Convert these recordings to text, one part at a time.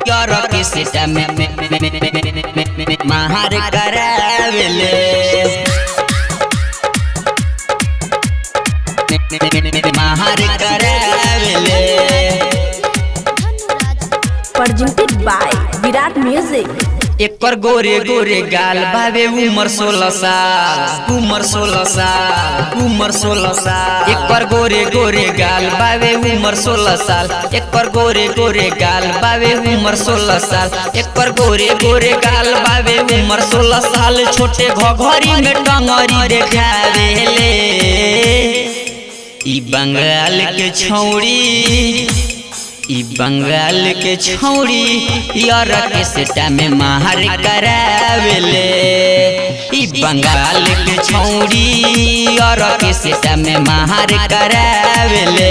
यारो के सीटा में महार करावेले महार करावेले presented by Virat Music। एक पर गोरे गोरे गाल बाबे उमर 16 साल उमर 16 साल उमर 16 साल एक पर गोरे गोरे गाल बाबे उमर 16 साल एक पर गोरे गोरे गाल बाबे उमर 16 साल एक पर गोरे गोरे गाल बाबे उमर 16 साल छोटे घघरी में टंगरी देखावेले ई बंगाल के छौड़ी ई बंगाल के छौड़ी यार के सेटा में महार करावेले ई बंगाल के छौड़ी यार के सेटा में महार करावेले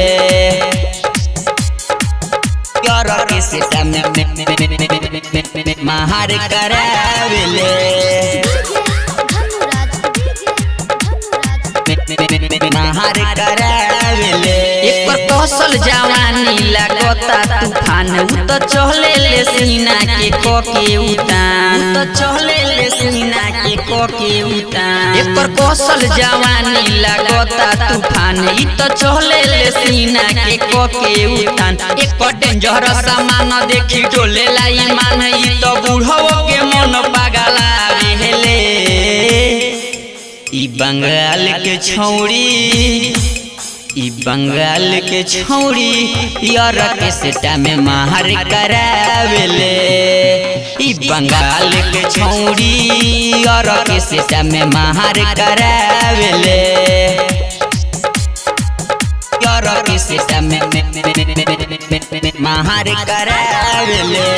यार के सेटा में महार करावेले महार करावेले एक पर कौशल जवानी लगता तूफान तो चले ले सीना के कोके उतान तो चले ले सीना के कोके उतान एक पर कौशल जवानी लगता तूफान तो चले ले सीना के कोके उतान एक पर डेंजर सामान देखी डोले लाई मान तो बूढ़ो के मन पागला रहले ई बंगाल के छौड़ी ई बंगाल के छौड़ी यार के सेटा में महार करावेले ई बंगाल के छौड़ी यार के सेटा में महार करावेले यार के सेटा में महार करावेले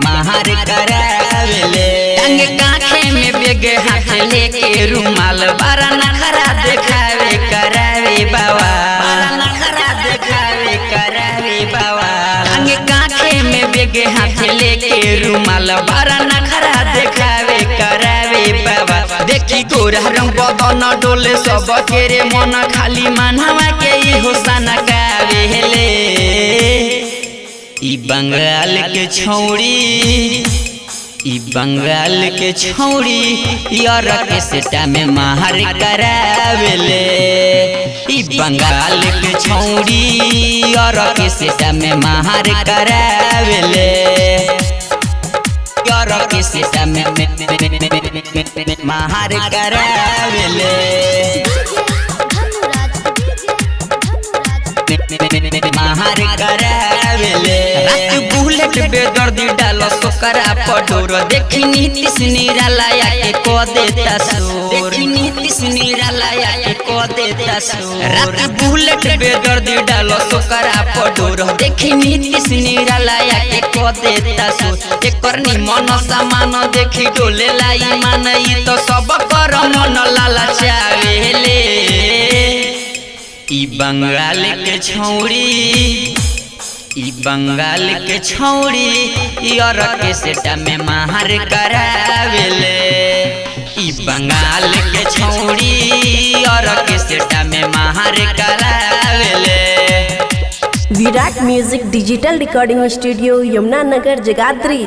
महार करावेले टांगे काखे में बेगे हाथ लेके रुमाल बारा नखरा देखावे करावे बाबा बारा नखरा देखावे करावे बाबा टांगे काखे में बेगे हाथ लेके रुमाल बारा नखरा देखावे करावे बाबा देखी गोरा रंग बदन डोले सब केरे मन खाली मनवा के ई होसन गावेले ई बंगाल के छौड़ी ई बंगाल के छौड़ी यार के सेटा में महार करावेले ई बंगाल के छौड़ी यार के सेटा में महार करावेले यार के सेटा में महार करावेले महार करावेले रात बुलेट बेदर्दी डाल सोकरा पडोर देखी नीतीश निरालाया के को देता सोर देखी नीतीश निरालाया के को देता सोर रात बुलेट बेदर्दी डाल सोकरा पडोर देखी नीतीश निरालाया के को देता सोर एकर निमन सामान देखी डोले लाई मान ई तो सब कर मन लालचावेले ई बंगाल के छौड़ी ई बंगाल के छौड़ी यार के सेटा में महार करावेले ई बंगाल के छौड़ी यार के सेटा में महार करावेले। Virat music digital recording studio Yamuna Nagar Jagadhri.